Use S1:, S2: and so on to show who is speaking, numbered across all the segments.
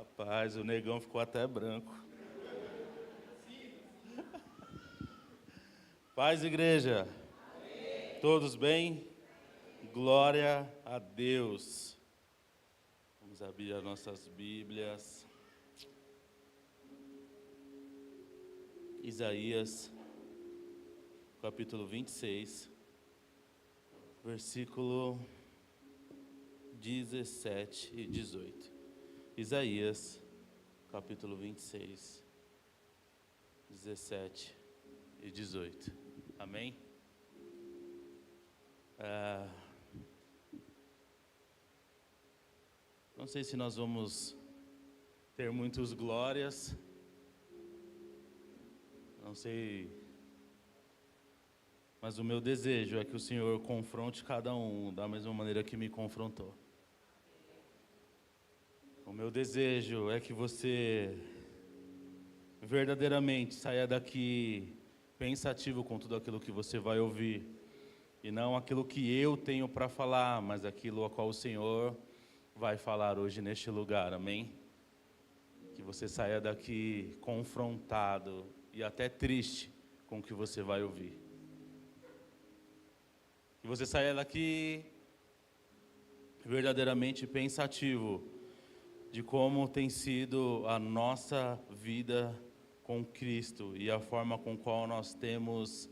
S1: Rapaz, o negão ficou até branco. Paz, igreja. Amém. Todos bem? Amém. Glória a Deus. Vamos abrir as nossas Bíblias. Isaías, capítulo 26, versículo 17 e 18. Isaías, capítulo 26, 17 e 18. Amém? Não sei se nós vamos ter muitos glórias. Não sei. Mas o meu desejo é que o Senhor confronte cada um da mesma maneira que me confrontou. O meu desejo é que você verdadeiramente saia daqui pensativo com tudo aquilo que você vai ouvir. E não aquilo que eu tenho para falar, mas aquilo a qual o Senhor vai falar hoje neste lugar, amém? Que você saia daqui confrontado e até triste com o que você vai ouvir. Que você saia daqui verdadeiramente pensativo de como tem sido a nossa vida com Cristo e a forma com qual nós temos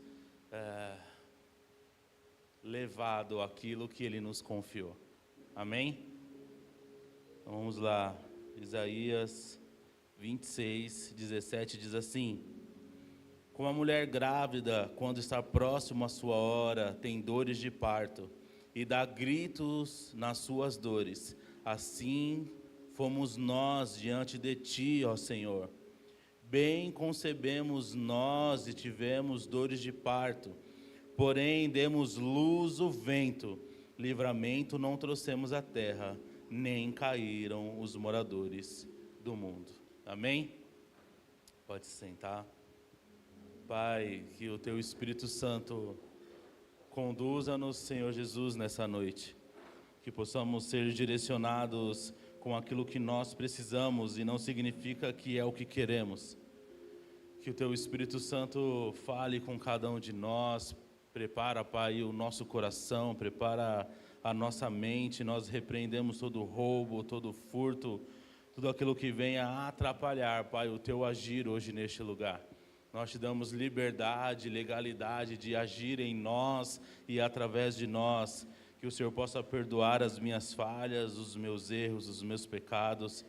S1: levado aquilo que Ele nos confiou. Amém? Então vamos lá. Isaías 26, 17 diz assim: como a mulher grávida, quando está próximo à sua hora, tem dores de parto e dá gritos nas suas dores, assim fomos nós diante de ti, ó Senhor. Bem concebemos nós e tivemos dores de parto, porém demos luz o vento, livramento não trouxemos à terra, nem caíram os moradores do mundo. Amém? Pode se sentar. Pai, que o Teu Espírito Santo conduza-nos, Senhor Jesus, nessa noite. Que possamos ser direcionados com aquilo que nós precisamos e não significa que é o que queremos. Que o Teu Espírito Santo fale com cada um de nós. Prepara, Pai, o nosso coração, prepara a nossa mente. Nós repreendemos todo roubo, todo furto, tudo aquilo que venha atrapalhar, Pai, o Teu agir hoje neste lugar. Nós te damos liberdade, legalidade de agir em nós e através de nós. Que o Senhor possa perdoar as minhas falhas, os meus erros, os meus pecados.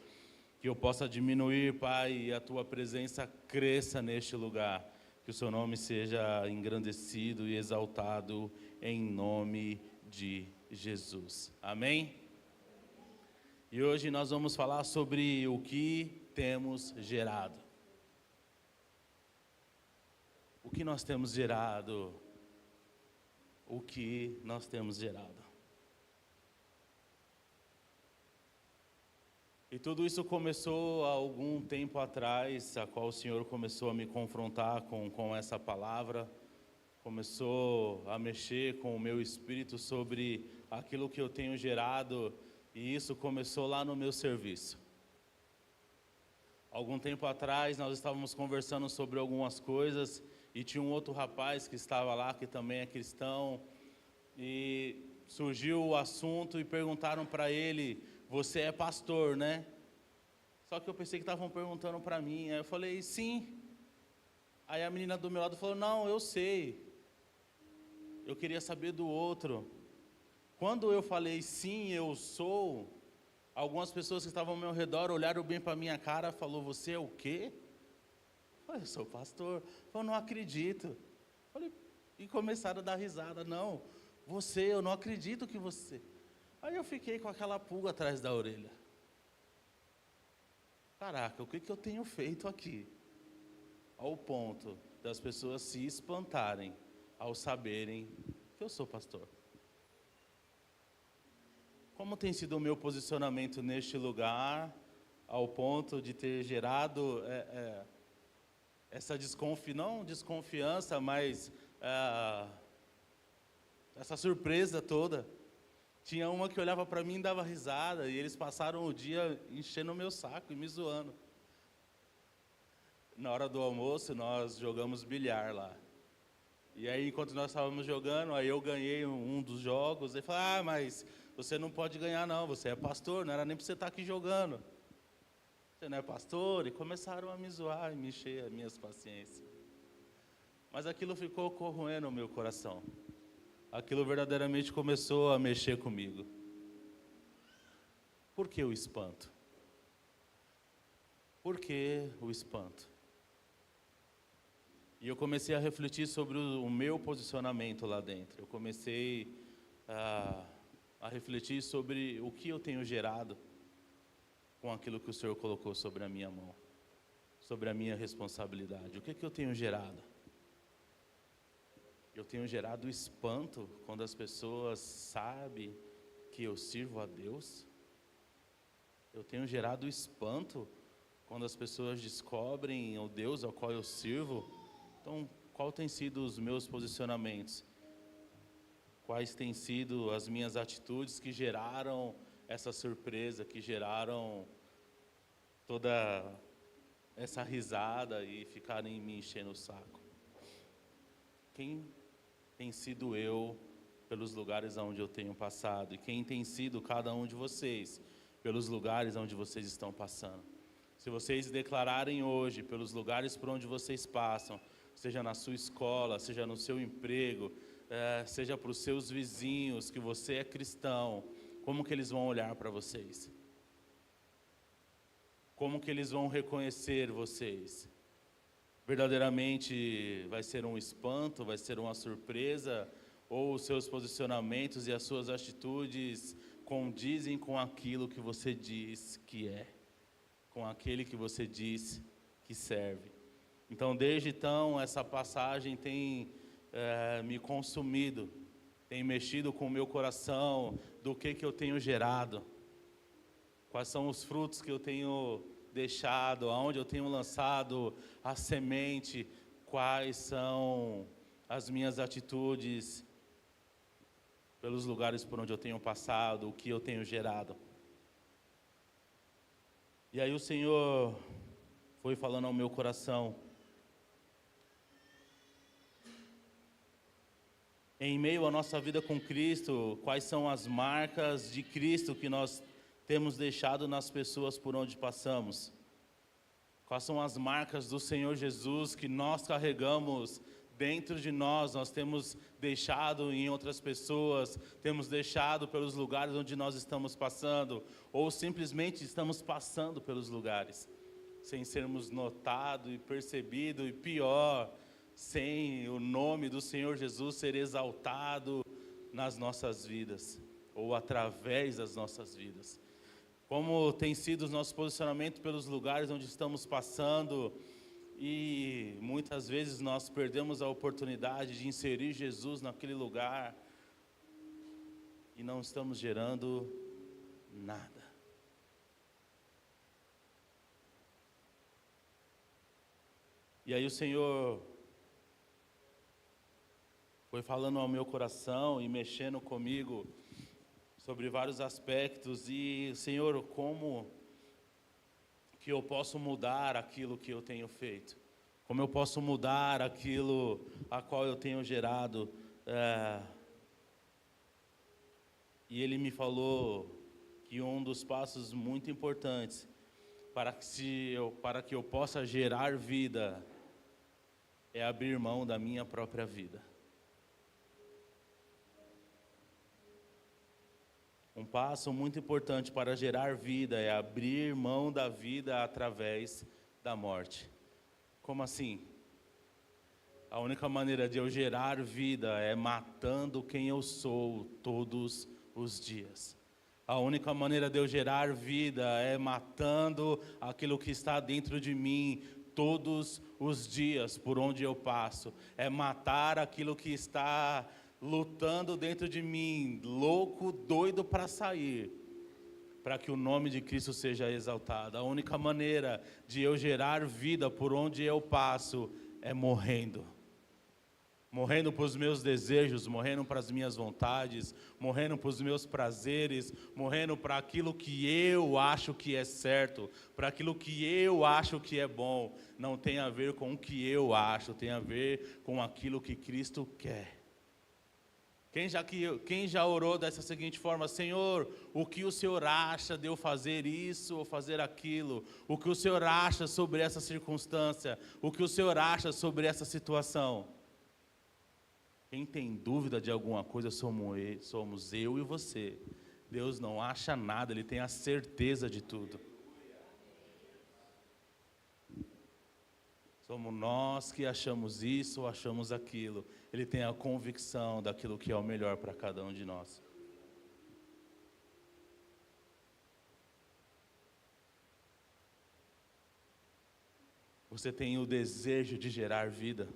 S1: Que eu possa diminuir, Pai, e a Tua presença cresça neste lugar. Que o Seu nome seja engrandecido e exaltado em nome de Jesus. Amém? E hoje nós vamos falar sobre o que temos gerado. O que nós temos gerado? O que nós temos gerado? E tudo isso começou há algum tempo atrás, a qual o Senhor começou a me confrontar com essa palavra, começou a mexer com o meu espírito sobre aquilo que eu tenho gerado, e isso começou lá no meu serviço. Algum tempo atrás nós estávamos conversando sobre algumas coisas, e tinha um outro rapaz que estava lá, que também é cristão, e surgiu o assunto e perguntaram para ele: você é pastor, né? Só que eu pensei que estavam perguntando para mim. Aí eu falei: sim. Aí a menina do meu lado falou: não, eu sei. Eu queria saber do outro. Quando eu falei sim, eu sou, algumas pessoas que estavam ao meu redor olharam bem para a minha cara e falaram: você é o quê? Eu falei: eu sou pastor. Eu falei: não acredito. Eu falei, e começaram a dar risada: não, você, eu não acredito que você. Aí eu fiquei com aquela pulga atrás da orelha. Caraca, o que eu tenho feito aqui? Ao ponto das pessoas se espantarem ao saberem que eu sou pastor. Como tem sido o meu posicionamento neste lugar, ao ponto de ter gerado essa não desconfiança, mas essa surpresa toda. Tinha uma que olhava para mim e dava risada, e eles passaram o dia enchendo o meu saco e me zoando. Na hora do almoço, nós jogamos bilhar lá. E aí, enquanto nós estávamos jogando, aí eu ganhei um dos jogos. Ele falou, mas você não pode ganhar não, você é pastor, não era nem para você estar aqui jogando. Você não é pastor? E começaram a me zoar e me encher as minhas paciências. Mas aquilo ficou corroendo o meu coração. Aquilo verdadeiramente começou a mexer comigo. Por que o espanto? Por que o espanto? E eu comecei a refletir sobre o meu posicionamento lá dentro. Eu comecei a refletir sobre o que eu tenho gerado com aquilo que o Senhor colocou sobre a minha mão, sobre a minha responsabilidade. O que eu tenho gerado? Eu tenho gerado espanto quando as pessoas sabem que eu sirvo a Deus? Eu tenho gerado espanto quando as pessoas descobrem o Deus ao qual eu sirvo? Então, qual tem sido os meus posicionamentos? Quais têm sido as minhas atitudes que geraram essa surpresa, que geraram toda essa risada e ficarem me enchendo o saco? Quem tem sido eu pelos lugares onde eu tenho passado? E quem tem sido cada um de vocês pelos lugares onde vocês estão passando? Se vocês declararem hoje pelos lugares por onde vocês passam, seja na sua escola, seja no seu emprego, seja para os seus vizinhos, que você é cristão, como que eles vão olhar para vocês? Como que eles vão reconhecer vocês? Verdadeiramente vai ser um espanto, vai ser uma surpresa, ou os seus posicionamentos e as suas atitudes condizem com aquilo que você diz que é, com aquele que você diz que serve? Então, desde então, essa passagem tem me consumido, tem mexido com o meu coração, do que eu tenho gerado, quais são os frutos que eu tenho deixado, aonde eu tenho lançado a semente, quais são as minhas atitudes pelos lugares por onde eu tenho passado, o que eu tenho gerado. E aí o Senhor foi falando ao meu coração, em meio à nossa vida com Cristo, quais são as marcas de Cristo que nós temos deixado nas pessoas por onde passamos? Quais são as marcas do Senhor Jesus que nós carregamos dentro de nós, nós temos deixado em outras pessoas, temos deixado pelos lugares onde nós estamos passando, ou simplesmente estamos passando pelos lugares, sem sermos notados e percebidos, e pior, sem o nome do Senhor Jesus ser exaltado nas nossas vidas, ou através das nossas vidas. Como tem sido os nossos posicionamentos pelos lugares onde estamos passando, e muitas vezes nós perdemos a oportunidade de inserir Jesus naquele lugar, e não estamos gerando nada. E aí o Senhor foi falando ao meu coração e mexendo comigo sobre vários aspectos. E, Senhor, como que eu posso mudar aquilo que eu tenho feito? Como eu posso mudar aquilo a qual eu tenho gerado? E Ele me falou que um dos passos muito importantes para que eu possa gerar vida é abrir mão da minha própria vida. Um passo muito importante para gerar vida é abrir mão da vida através da morte. Como assim? A única maneira de eu gerar vida é matando quem eu sou todos os dias. A única maneira de eu gerar vida é matando aquilo que está dentro de mim todos os dias, por onde eu passo. É matar aquilo que está lutando dentro de mim, louco, doido para sair, para que o nome de Cristo seja exaltado. A única maneira de eu gerar vida por onde eu passo é morrendo. morrendo para os meus desejos, morrendo para as minhas vontades, morrendo para os meus prazeres, morrendo para aquilo que eu acho que é certo, para aquilo que eu acho que é bom. Não tem a ver com o que eu acho, tem a ver com aquilo que Cristo quer. Quem já orou dessa seguinte forma: Senhor, o que o Senhor acha de eu fazer isso ou fazer aquilo? O que o Senhor acha sobre essa circunstância? O que o Senhor acha sobre essa situação? Quem tem dúvida de alguma coisa somos eu e você. Deus não acha nada, Ele tem a certeza de tudo. Somos nós que achamos isso ou achamos aquilo. Ele tem a convicção daquilo que é o melhor para cada um de nós. Você tem o desejo de gerar vida.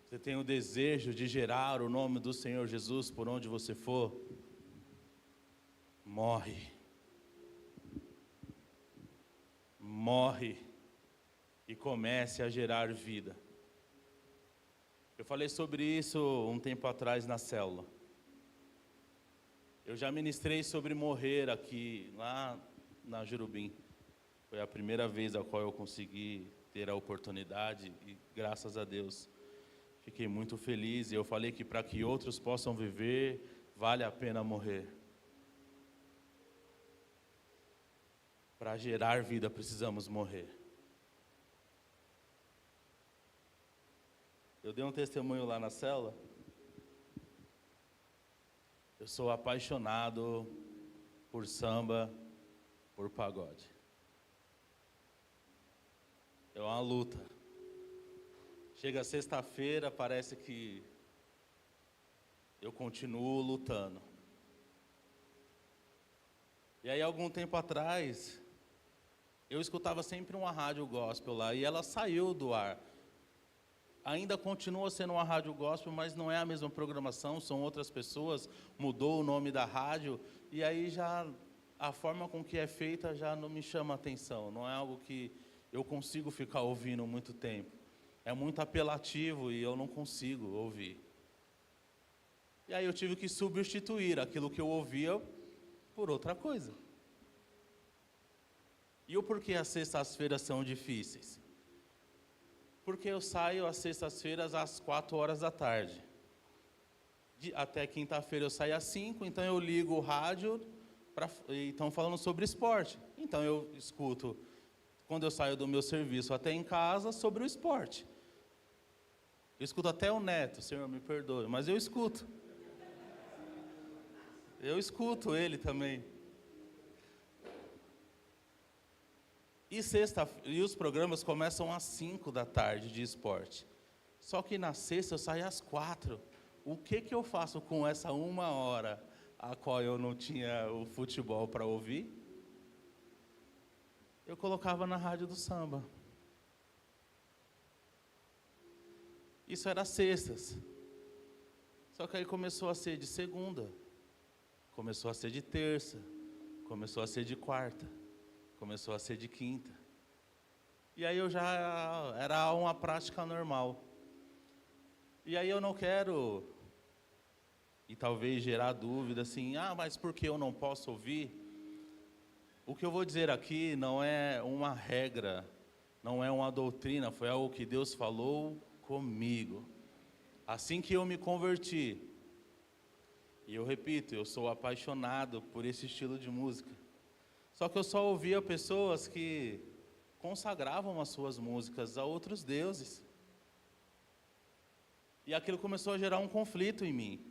S1: Você tem o desejo de gerar o nome do Senhor Jesus por onde você for. Morre. Morre. E comece a gerar vida. Eu falei sobre isso um tempo atrás na célula. Eu já ministrei sobre morrer aqui, lá na Jurubim. Foi a primeira vez a qual eu consegui ter a oportunidade e, graças a Deus, fiquei muito feliz. E eu falei que para que outros possam viver, vale a pena morrer. Para gerar vida, precisamos morrer. Eu dei um testemunho lá na célula. Eu sou apaixonado por samba, por pagode. É uma luta. Chega sexta-feira, parece que eu continuo lutando. E aí, algum tempo atrás, eu escutava sempre uma rádio gospel lá, e ela saiu do ar. Ainda continua sendo uma rádio gospel, mas não é a mesma programação, são outras pessoas, mudou o nome da rádio, e aí já a forma com que é feita já não me chama atenção, não é algo que eu consigo ficar ouvindo muito tempo. É muito apelativo e eu não consigo ouvir. E aí eu tive que substituir aquilo que eu ouvia por outra coisa. E o porquê as sextas-feiras são difíceis? Porque eu saio às sextas-feiras às 4 horas da tarde. Até quinta-feira eu saio às 5, então eu ligo o rádio, estão falando sobre esporte. Então eu escuto, quando eu saio do meu serviço até em casa, sobre o esporte. Eu escuto até o Neto, Senhor me perdoe, mas eu escuto. Eu escuto ele também. E os programas começam às 5 da tarde de esporte. Só que na sexta eu saio às 4. O que eu faço com essa 1 hora a qual eu não tinha o futebol para ouvir? Eu colocava na rádio do samba. Isso era sextas. Só que aí começou a ser de segunda. Começou a ser de terça. Começou a ser de quarta. Começou a ser de quinta. E aí eu já era uma prática normal. E aí eu não quero, e talvez gerar dúvida assim, mas por que eu não posso ouvir? O que eu vou dizer aqui não é uma regra, não é uma doutrina, foi algo que Deus falou comigo. Assim que eu me converti, e eu repito, eu sou apaixonado por esse estilo de música. Só que eu só ouvia pessoas que consagravam as suas músicas a outros deuses. E aquilo começou a gerar um conflito em mim.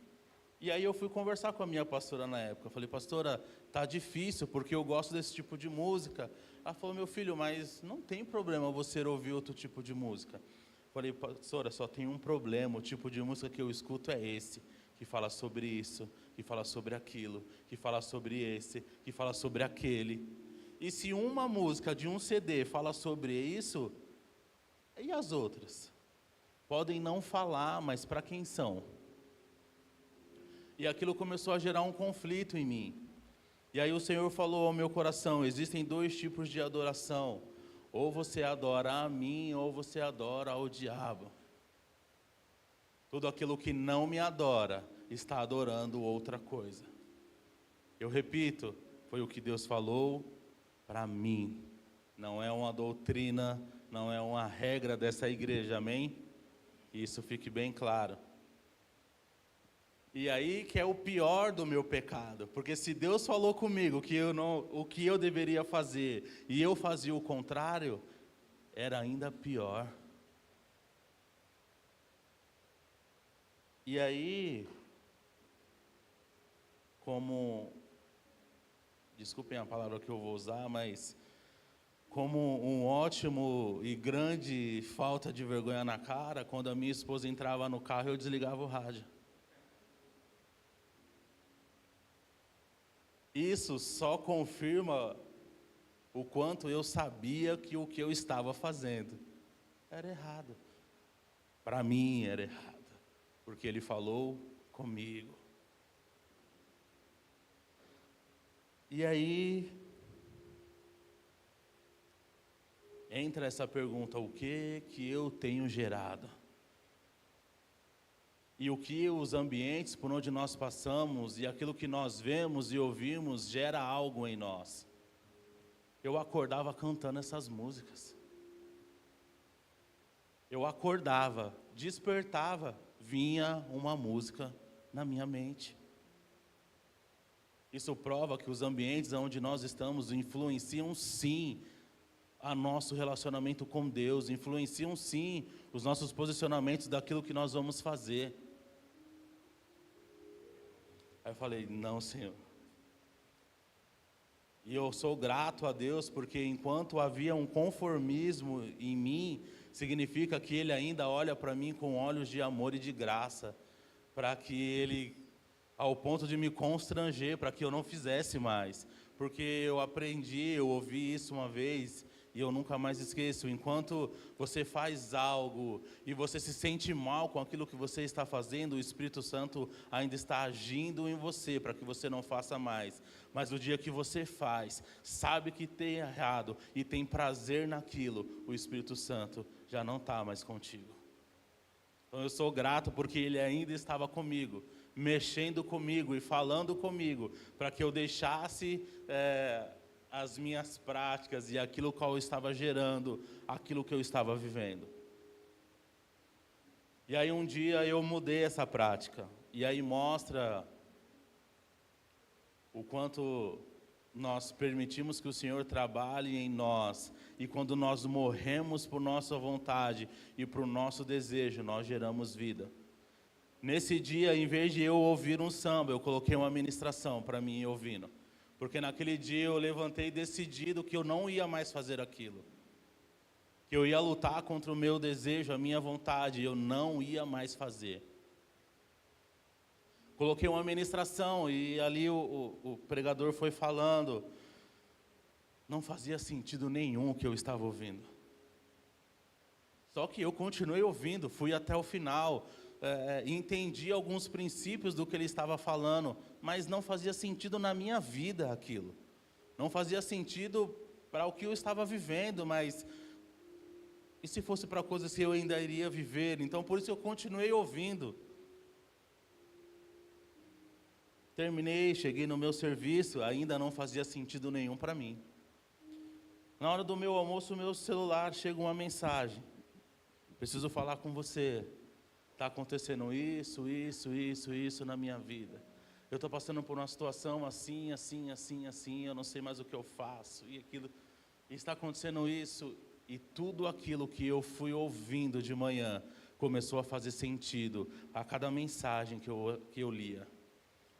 S1: E aí eu fui conversar com a minha pastora na época. Eu falei, pastora, tá difícil porque eu gosto desse tipo de música. Ela falou, meu filho, mas não tem problema você ouvir outro tipo de música. Eu falei, pastora, só tem um problema, o tipo de música que eu escuto é esse, que fala sobre isso, que fala sobre aquilo, que fala sobre esse, que fala sobre aquele. E se uma música de um CD fala sobre isso, e as outras? Podem não falar, mas para quem são? E aquilo começou a gerar um conflito em mim. E aí o Senhor falou ao meu coração, existem 2 tipos de adoração. Ou você adora a mim, ou você adora ao diabo. Tudo aquilo que não me adora está adorando outra coisa. Eu repito, foi o que Deus falou para mim. Não é uma doutrina, não é uma regra dessa igreja, amém? Isso fique bem claro. E aí que é o pior do meu pecado, porque se Deus falou comigo que o que eu deveria fazer e eu fazia o contrário, era ainda pior. E aí, desculpem a palavra que eu vou usar, mas como um ótimo e grande falta de vergonha na cara, quando a minha esposa entrava no carro, eu desligava o rádio. Isso só confirma o quanto eu sabia que o que eu estava fazendo era errado. Para mim era errado, porque Ele falou comigo. E aí entra essa pergunta: o que eu tenho gerado? E o que os ambientes por onde nós passamos e aquilo que nós vemos e ouvimos gera algo em nós. Eu acordava cantando essas músicas. Eu acordava, despertava, vinha uma música na minha mente. Isso prova que os ambientes onde nós estamos influenciam sim a nosso relacionamento com Deus, influenciam sim os nossos posicionamentos daquilo que nós vamos fazer. Aí eu falei: não, Senhor. E eu sou grato a Deus, porque enquanto havia um conformismo em mim, significa que Ele ainda olha para mim com olhos de amor e de graça, para que Ele, ao ponto de me constranger, para que eu não fizesse mais. Porque eu aprendi, eu ouvi isso uma vez, e eu nunca mais esqueço: enquanto você faz algo e você se sente mal com aquilo que você está fazendo, o Espírito Santo ainda está agindo em você para que você não faça mais. Mas o dia que você faz, sabe que tem errado e tem prazer naquilo, o Espírito Santo já não está mais contigo. Então eu sou grato porque Ele ainda estava comigo, mexendo comigo e falando comigo, para que eu deixasse as minhas práticas e aquilo que eu estava gerando, aquilo que eu estava vivendo. E aí um dia eu mudei essa prática, e aí mostra o quanto nós permitimos que o Senhor trabalhe em nós, e quando nós morremos por nossa vontade e por nosso desejo, nós geramos vida. Nesse dia, em vez de eu ouvir um samba, eu coloquei uma ministração para mim ouvindo. Porque naquele dia eu levantei decidido que eu não ia mais fazer aquilo. Que eu ia lutar contra o meu desejo, a minha vontade, eu não ia mais fazer. Coloquei uma ministração e ali o pregador foi falando. Não fazia sentido nenhum o que eu estava ouvindo. Só que eu continuei ouvindo, fui até o final, entendi alguns princípios do que ele estava falando, mas não fazia sentido na minha vida aquilo. Não fazia sentido para o que eu estava vivendo, mas e se fosse para coisas que eu ainda iria viver? Então por isso eu continuei ouvindo. Terminei, cheguei no meu serviço, ainda não fazia sentido nenhum para mim. Na hora do meu almoço, meu celular chega uma mensagem: preciso falar com você. Está acontecendo isso na minha vida. Eu estou passando por uma situação assim, eu não sei mais o que eu faço, e aquilo. E está acontecendo isso, e tudo aquilo que eu fui ouvindo de manhã começou a fazer sentido a cada mensagem que eu lia.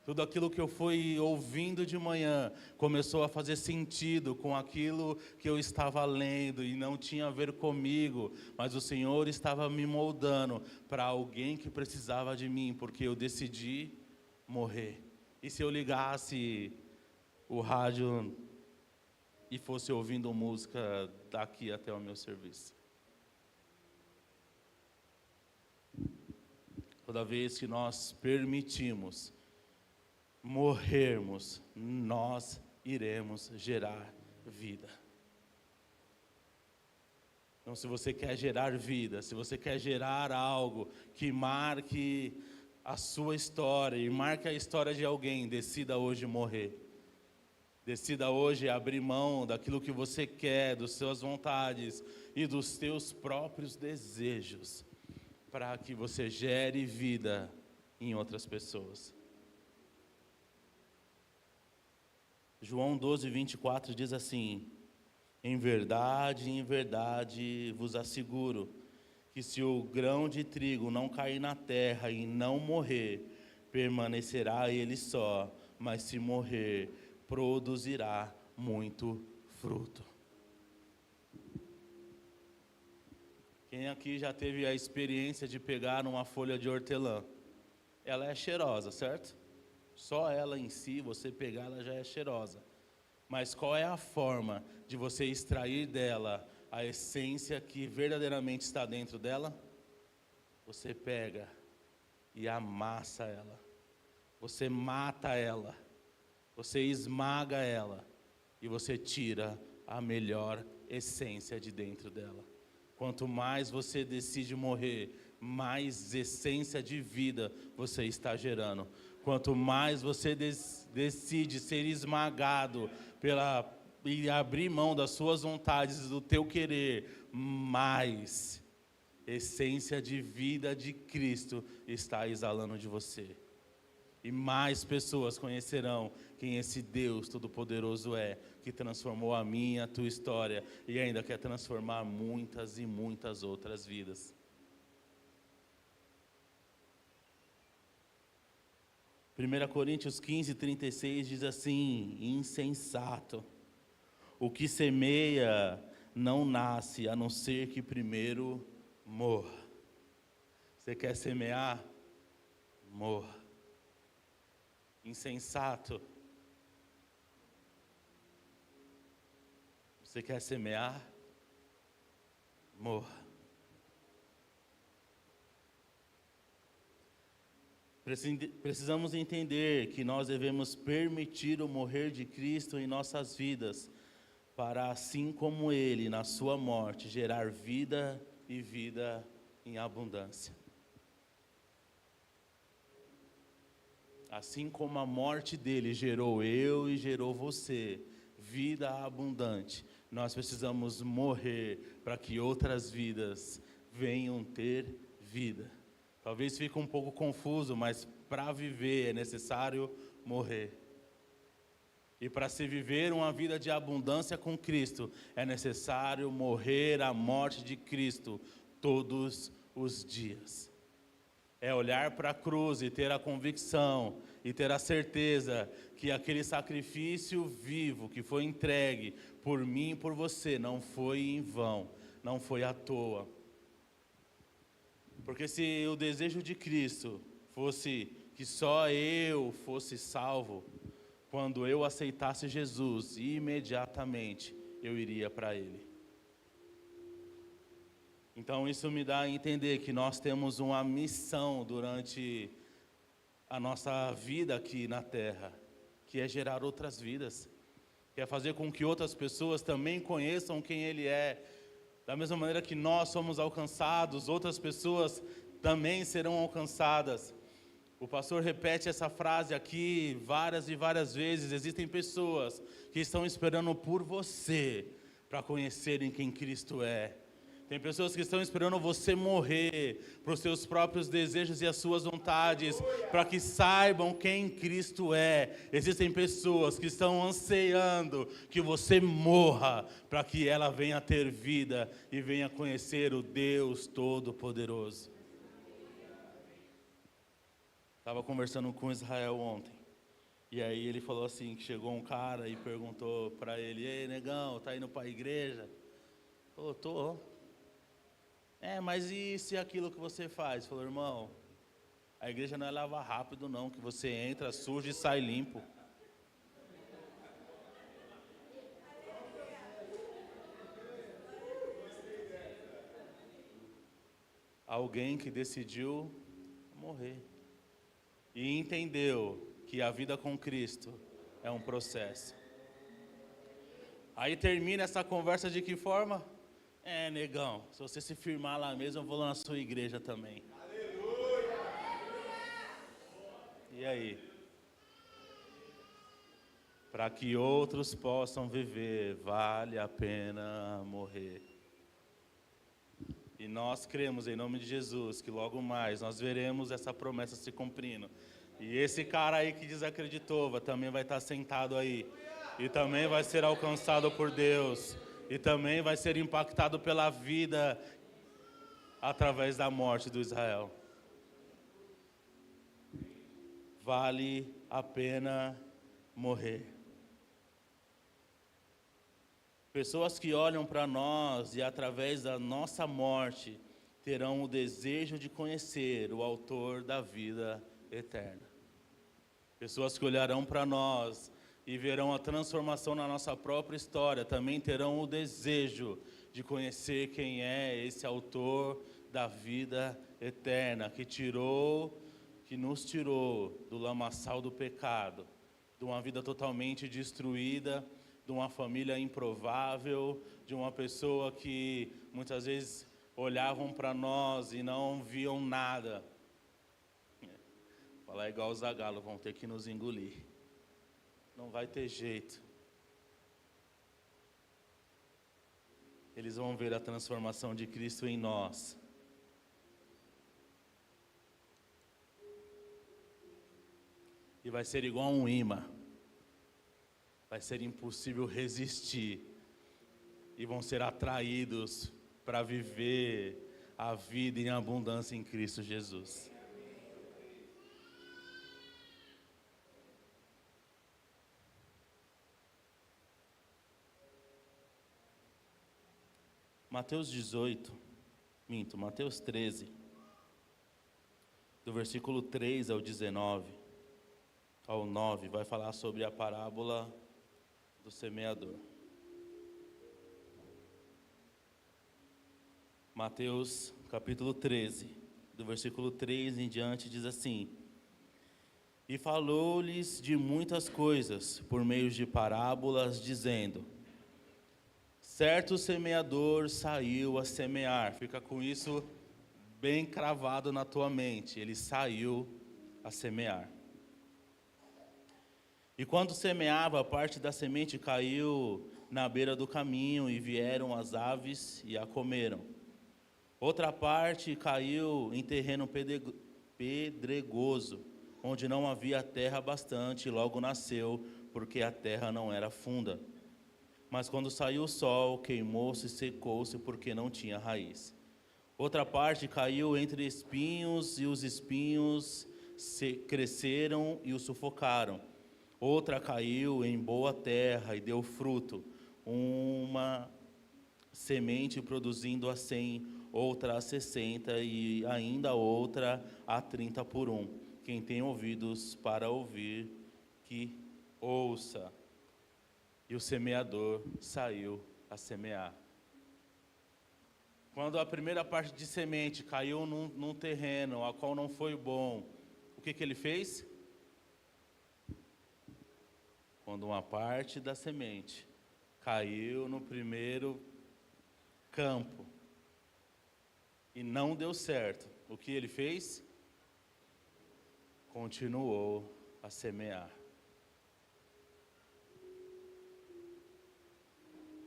S1: Tudo aquilo que eu fui ouvindo de manhã começou a fazer sentido com aquilo que eu estava lendo, e não tinha a ver comigo, mas o Senhor estava me moldando para alguém que precisava de mim, porque eu decidi morrer. E se eu ligasse o rádio e fosse ouvindo música daqui até o meu serviço? Toda vez que nós permitimos morrermos, nós iremos gerar vida. Então, se você quer gerar vida, se você quer gerar algo que marque a sua história e marque a história de alguém, decida hoje morrer. Decida hoje abrir mão daquilo que você quer, das suas vontades e dos teus próprios desejos, para que você gere vida em outras pessoas. João 12, 24 diz assim: em verdade vos asseguro, que se o grão de trigo não cair na terra e não morrer, permanecerá ele só, mas se morrer, produzirá muito fruto. Quem aqui já teve a experiência de pegar uma folha de hortelã? Ela é cheirosa, certo? Só ela em si, você pegar, ela já é cheirosa. Mas qual é a forma de você extrair dela a essência que verdadeiramente está dentro dela? Você pega e amassa ela. Você mata ela. Você esmaga ela. E você tira a melhor essência de dentro dela. Quanto mais você decide morrer, mais essência de vida você está gerando. Quanto mais você decide ser esmagado e abrir mão das suas vontades, do teu querer, mais essência de vida de Cristo está exalando de você. E mais pessoas conhecerão quem esse Deus Todo-Poderoso é, que transformou a minha e a tua história e ainda quer transformar muitas e muitas outras vidas. 1 Coríntios 15, 36 diz assim: insensato, o que semeia não nasce, a não ser que primeiro morra. Você quer semear? Morra. Insensato, você quer semear? Morra. Precisamos entender que nós devemos permitir o morrer de Cristo em nossas vidas, para assim como Ele, na sua morte, gerar vida e vida em abundância. Assim como a morte dele gerou eu e gerou você, vida abundante, nós precisamos morrer para que outras vidas venham ter vida. Talvez fique um pouco confuso, mas para viver é necessário morrer. E para se viver uma vida de abundância com Cristo, é necessário morrer a morte de Cristo todos os dias. É olhar para a cruz e ter a convicção e ter a certeza que aquele sacrifício vivo que foi entregue por mim e por você não foi em vão, não foi à toa. Porque se o desejo de Cristo fosse que só eu fosse salvo, quando eu aceitasse Jesus, imediatamente eu iria para Ele. Então isso me dá a entender que nós temos uma missão durante a nossa vida aqui na terra, que é gerar outras vidas, que é fazer com que outras pessoas também conheçam quem Ele é. Da mesma maneira que nós somos alcançados, outras pessoas também serão alcançadas. O pastor repete essa frase aqui várias e várias vezes. Existem pessoas que estão esperando por você para conhecerem quem Cristo é. Tem pessoas que estão esperando você morrer para os seus próprios desejos e as suas vontades, para que saibam quem Cristo é. Existem pessoas que estão ansiando que você morra, para que ela venha ter vida e venha conhecer o Deus Todo-Poderoso. Estava conversando com Israel ontem, e aí ele falou assim, que chegou um cara e perguntou para ele: ei, negão, tá indo para a igreja? Falou: tô. Mas e se aquilo que você faz? Falou: irmão, a igreja não é lavar rápido não, que você entra, suja e sai limpo. Alguém que decidiu morrer e entendeu que a vida com Cristo é um processo. Aí termina essa conversa de que forma? Negão, se você se firmar lá mesmo, eu vou lá na sua igreja também. E aí? Para que outros possam viver, vale a pena morrer. E nós cremos em nome de Jesus que logo mais nós veremos essa promessa se cumprindo. E esse cara aí que desacreditou também vai estar sentado aí. E também vai ser alcançado por Deus. E também vai ser impactado pela vida através da morte do Israel. Vale a pena morrer. Pessoas que olham para nós e através da nossa morte terão o desejo de conhecer o autor da vida eterna. Pessoas que olharão para nós e verão a transformação na nossa própria história também terão o desejo de conhecer quem é esse autor da vida eterna, que nos tirou do lamaçal do pecado, de uma vida totalmente destruída, de uma família improvável, de uma pessoa que muitas vezes olhavam para nós e não viam nada. Falar igual os Zagalo, vão ter que nos engolir. Não vai ter jeito. Eles vão ver a transformação de Cristo em nós. E vai ser igual um imã. Vai ser impossível resistir. E vão ser atraídos para viver a vida em abundância em Cristo Jesus. Mateus 13, do versículo 3 ao 19, ao 9, vai falar sobre a parábola do semeador. Mateus capítulo 13, do versículo 3 em diante, diz assim: E falou-lhes de muitas coisas, por meio de parábolas, dizendo: Certo semeador saiu a semear. Fica com isso bem cravado na tua mente. Ele saiu a semear. E quando semeava, parte da semente caiu na beira do caminho, e vieram as aves e a comeram. Outra parte caiu em terreno pedregoso, onde não havia terra bastante, e logo nasceu, porque a terra não era funda. Mas quando saiu o sol, queimou-se e secou-se, porque não tinha raiz. Outra parte caiu entre espinhos, e os espinhos cresceram e o sufocaram. Outra caiu em boa terra e deu fruto, uma semente produzindo a 100, outra a 60 e ainda outra a 30 por 1. Quem tem ouvidos para ouvir, que ouça. E o semeador saiu a semear. Quando a primeira parte de semente caiu num terreno a qual não foi bom, o que ele fez? Quando uma parte da semente caiu no primeiro campo e não deu certo, o que ele fez? Continuou a semear.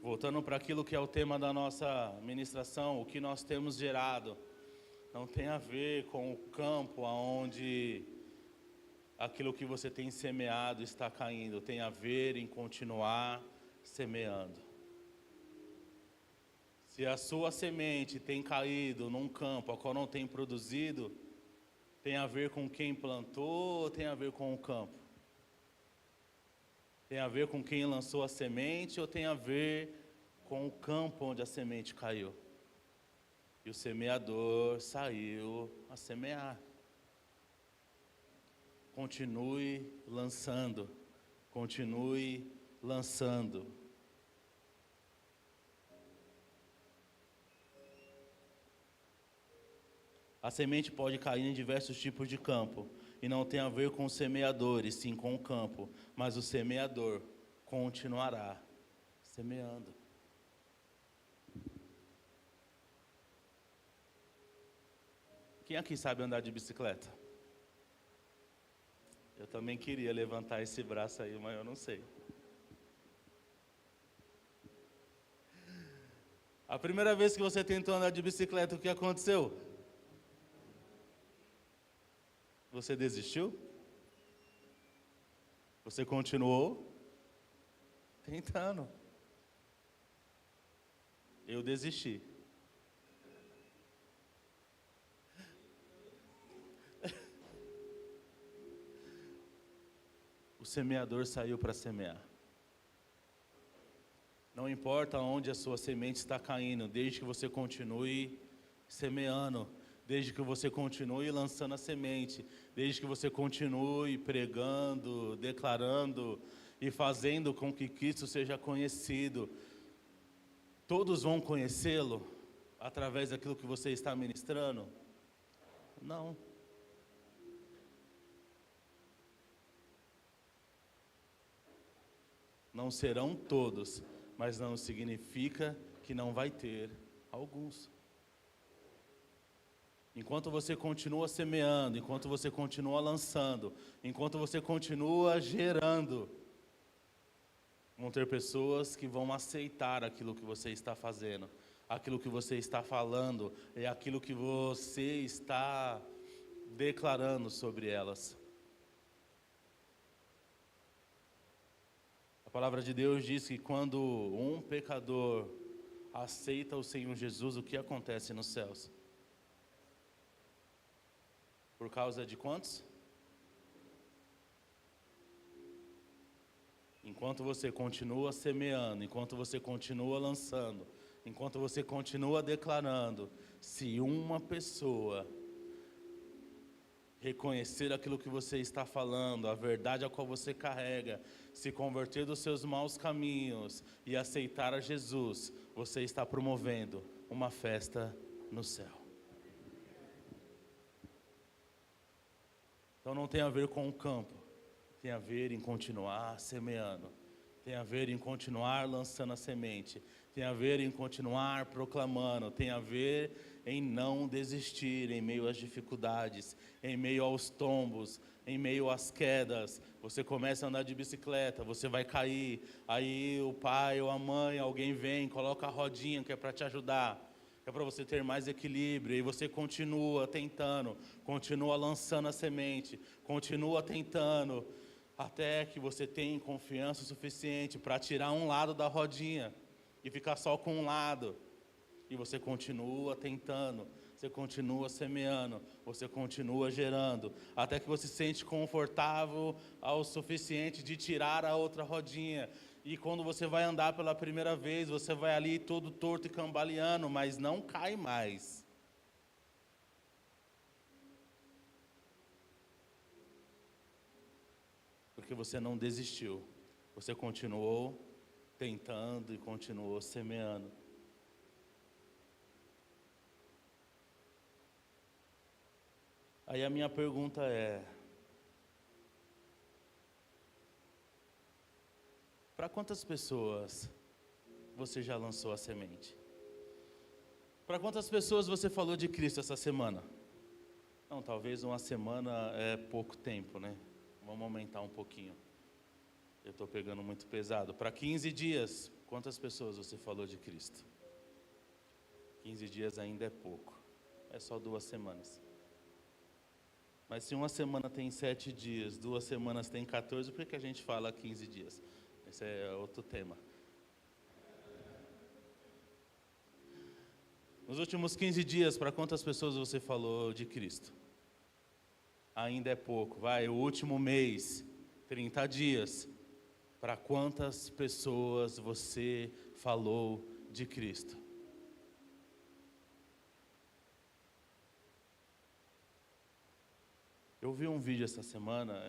S1: Voltando para aquilo que é o tema da nossa ministração, o que nós temos gerado não tem a ver com o campo aonde aquilo que você tem semeado está caindo, tem a ver em continuar semeando. Se a sua semente tem caído num campo a qual não tem produzido, tem a ver com quem plantou ou tem a ver com o campo? Tem a ver com quem lançou a semente ou tem a ver com o campo onde a semente caiu? E o semeador saiu a semear. Continue lançando, continue lançando. A semente pode cair em diversos tipos de campo, e não tem a ver com os semeadores, sim com o campo, mas o semeador continuará semeando. Quem aqui sabe andar de bicicleta? Eu também queria levantar esse braço aí, mas eu não sei. A primeira vez que você tentou andar de bicicleta, o que aconteceu? Você desistiu? Você continuou tentando. Eu desisti. O semeador saiu para semear. Não importa onde a sua semente está caindo, desde que você continue semeando, desde que você continue lançando a semente, desde que você continue pregando, declarando e fazendo com que Cristo seja conhecido. Todos vão conhecê-lo através daquilo que você está ministrando? Não. Não serão todos, mas não significa que não vai ter alguns. Enquanto você continua semeando, enquanto você continua lançando, enquanto você continua gerando, vão ter pessoas que vão aceitar aquilo que você está fazendo, aquilo que você está falando, e aquilo que você está declarando sobre elas. A palavra de Deus diz que quando um pecador aceita o Senhor Jesus, o que acontece nos céus? Por causa de quantos? Enquanto você continua semeando, enquanto você continua lançando, enquanto você continua declarando, se uma pessoa reconhecer aquilo que você está falando, a verdade a qual você carrega, se converter dos seus maus caminhos e aceitar a Jesus, você está promovendo uma festa no céu. Então não tem a ver com o campo, tem a ver em continuar semeando, tem a ver em continuar lançando a semente, tem a ver em continuar proclamando, tem a ver em não desistir em meio às dificuldades, em meio aos tombos, em meio às quedas. Você começa a andar de bicicleta, você vai cair, aí o pai ou a mãe, alguém vem, coloca a rodinha que é para te ajudar, que é para você ter mais equilíbrio, e você continua tentando, continua lançando a semente, continua tentando, até que você tenha confiança suficiente para tirar um lado da rodinha e ficar só com um lado. E você continua tentando, você continua semeando, você continua gerando, até que você se sente confortável ao suficiente de tirar a outra rodinha. E quando você vai andar pela primeira vez, você vai ali todo torto e cambaleando, mas não cai mais. Porque você não desistiu, você continuou tentando e continuou semeando. Aí a minha pergunta é: para quantas pessoas você já lançou a semente? Para quantas pessoas você falou de Cristo essa semana? Não, talvez uma semana é pouco tempo, né? Vamos aumentar um pouquinho. Eu estou pegando muito pesado. Para 15 dias, quantas pessoas você falou de Cristo? 15 dias ainda é pouco. É só 2 semanas. Mas se uma semana tem 7 dias, 2 semanas tem 14, por que a gente fala 15 dias? Esse é outro tema. Nos últimos 15 dias, para quantas pessoas você falou de Cristo? Ainda é pouco. Vai, o último mês, 30 dias. Para quantas pessoas você falou de Cristo? Eu vi um vídeo essa semana,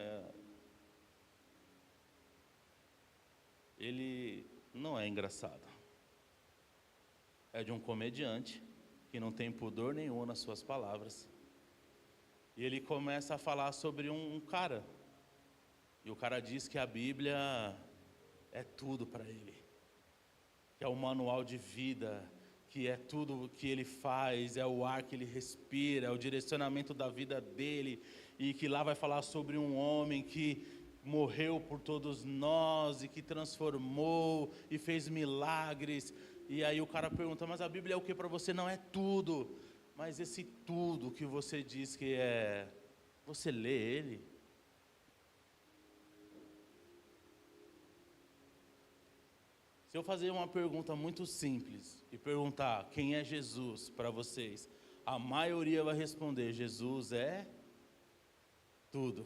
S1: ele não é engraçado. É de um comediante que não tem pudor nenhum nas suas palavras. E ele começa a falar sobre um cara. E o cara diz que a Bíblia é tudo para ele. Que é o manual de vida, que é tudo o que ele faz, é o ar que ele respira, é o direcionamento da vida dele, e que lá vai falar sobre um homem que morreu por todos nós e que transformou e fez milagres. E aí o cara pergunta, mas a Bíblia é o que para você? Não é tudo. Mas esse tudo que você diz que é, você lê ele? Se eu fazer uma pergunta muito simples e perguntar quem é Jesus para vocês, a maioria vai responder, Jesus é tudo.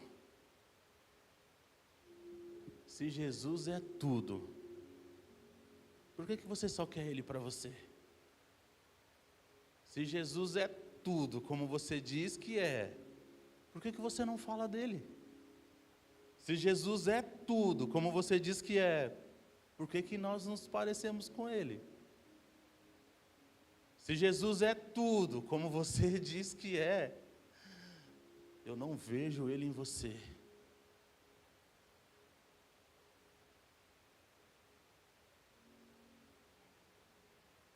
S1: Se Jesus é tudo, por que você só quer Ele para você? Se Jesus é tudo, como você diz que é, por que você não fala dele? Se Jesus é tudo, como você diz que é, por que nós nos parecemos com Ele? Se Jesus é tudo, como você diz que é, eu não vejo Ele em você.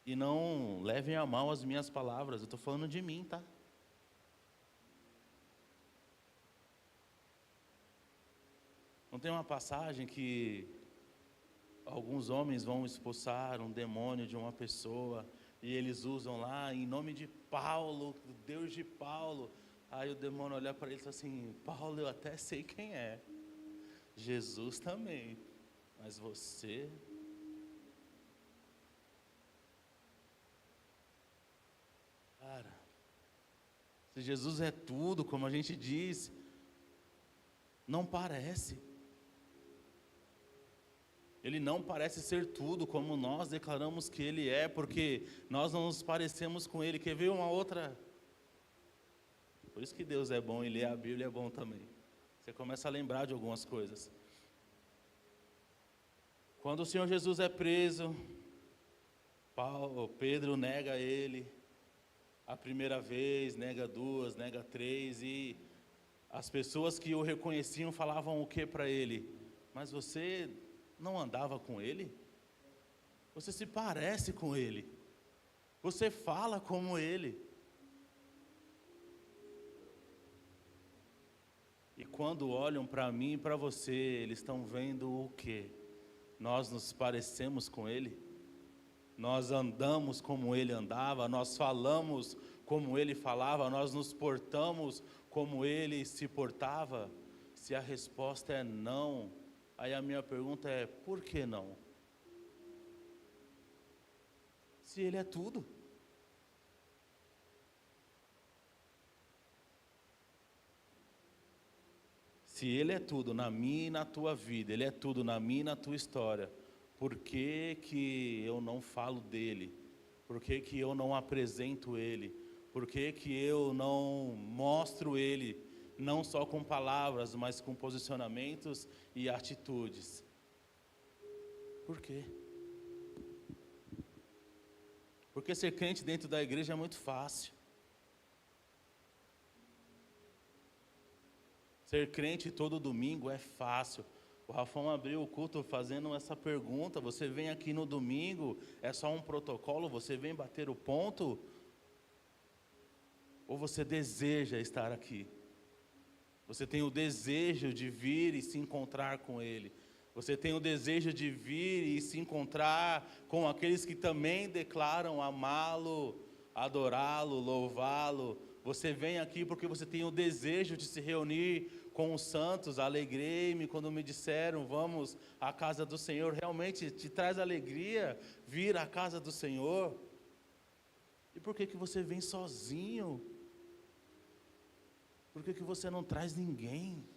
S1: E não levem a mal as minhas palavras, eu estou falando de mim, tá? Não tem uma passagem que alguns homens vão expulsar um demônio de uma pessoa e eles usam lá em nome de Paulo, o Deus de Paulo. Aí o demônio olha para ele e diz assim, Paulo eu até sei quem é, Jesus também, mas você... Cara, se Jesus é tudo, como a gente diz, não parece. Ele não parece ser tudo como nós declaramos que Ele é, porque nós não nos parecemos com Ele. Quer ver uma outra? Por isso que Deus é bom e ler a Bíblia é bom também. Você começa a lembrar de algumas coisas. Quando o Senhor Jesus é preso, Pedro nega Ele a primeira vez, nega duas, nega três, e as pessoas que o reconheciam falavam o que para ele? Mas você não andava com ele? Você se parece com ele? Você fala como ele? E quando olham para mim e para você, eles estão vendo o quê? Nós nos parecemos com ele? Nós andamos como ele andava, nós falamos como ele falava, nós nos portamos como ele se portava? Se a resposta é não, aí a minha pergunta é, por que não? Se ele é tudo. Se ele é tudo na minha e na tua vida, ele é tudo na minha e na tua história, por que eu não falo dele? Por que eu não apresento ele? Por que eu não mostro ele, não só com palavras, mas com posicionamentos e atitudes? Por quê? Porque ser crente dentro da igreja é muito fácil. Ser crente todo domingo é fácil. O Rafão abriu o culto fazendo essa pergunta, você vem aqui no domingo, é só um protocolo, você vem bater o ponto? Ou você deseja estar aqui? Você tem o desejo de vir e se encontrar com Ele? Você tem o desejo de vir e se encontrar com aqueles que também declaram amá-lo, adorá-lo, louvá-lo? Você vem aqui porque você tem o desejo de se reunir com os santos. Alegrei-me quando me disseram, vamos à casa do Senhor. Realmente te traz alegria vir à casa do Senhor? E por que você vem sozinho? Por que você não traz ninguém?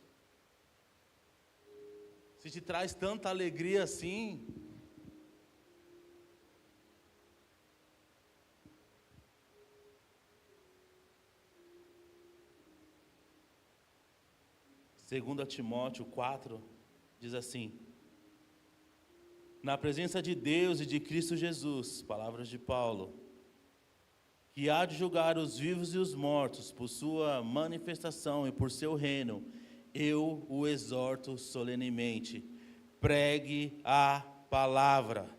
S1: Se te traz tanta alegria assim, Segundo Timóteo 4, diz assim: na presença de Deus e de Cristo Jesus, palavras de Paulo, que há de julgar os vivos e os mortos por sua manifestação e por seu reino, eu o exorto solenemente, pregue a palavra.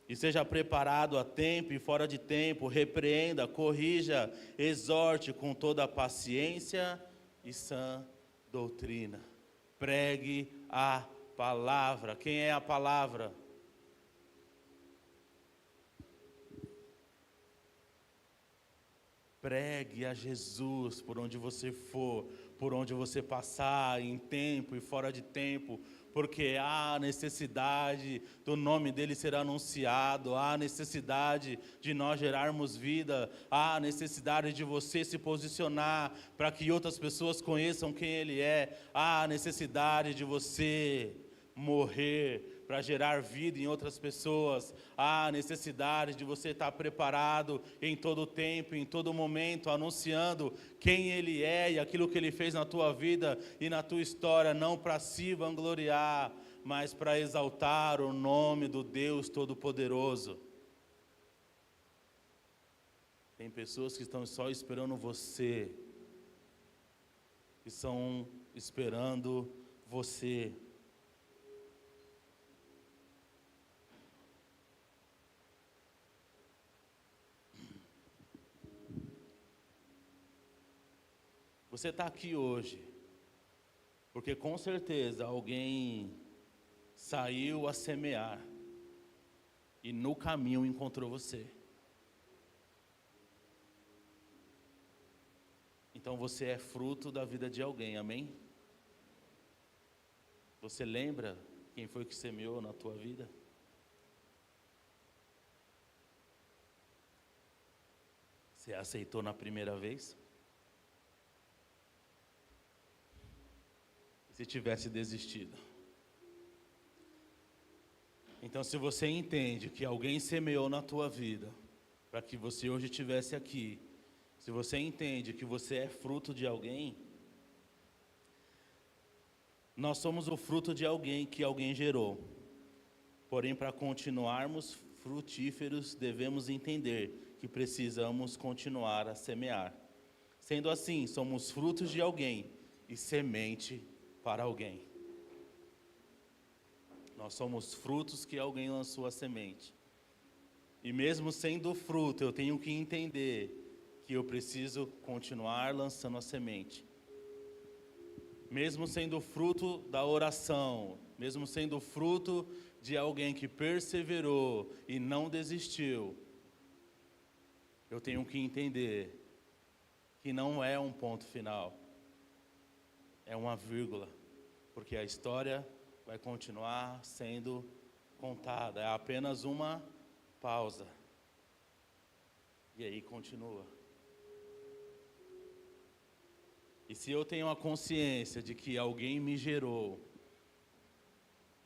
S1: E seja preparado a tempo e fora de tempo, repreenda, corrija, exorte com toda a paciência e sã doutrina. Pregue a palavra. Quem é a palavra? Pregue a Jesus por onde você for, por onde você passar, em tempo e fora de tempo, porque há necessidade do nome dele ser anunciado, há necessidade de nós gerarmos vida, há necessidade de você se posicionar para que outras pessoas conheçam quem ele é, há necessidade de você morrer para gerar vida em outras pessoas, há necessidade de você estar preparado em todo tempo, em todo momento, anunciando quem ele é e aquilo que ele fez na tua vida e na tua história, não para se vangloriar, mas para exaltar o nome do Deus Todo-Poderoso. Tem pessoas que estão só esperando você, que estão esperando você. Você está aqui hoje, porque com certeza alguém saiu a semear e no caminho encontrou você. Então você é fruto da vida de alguém, amém? Você lembra quem foi que semeou na tua vida? Você aceitou na primeira vez? Se tivesse desistido. Então, se você entende que alguém semeou na tua vida, para que você hoje estivesse aqui, se você entende que você é fruto de alguém, nós somos o fruto de alguém que alguém gerou. Porém, para continuarmos frutíferos, devemos entender que precisamos continuar a semear. Sendo assim, somos frutos de alguém e semente para alguém. Nós somos frutos que alguém lançou a semente. E mesmo sendo fruto, eu tenho que entender que eu preciso continuar lançando a semente. Mesmo sendo fruto da oração, mesmo sendo fruto de alguém que perseverou e não desistiu, eu tenho que entender que não é um ponto final, é uma vírgula. Porque a história vai continuar sendo contada, é apenas uma pausa. E aí continua. E se eu tenho a consciência de que alguém me gerou,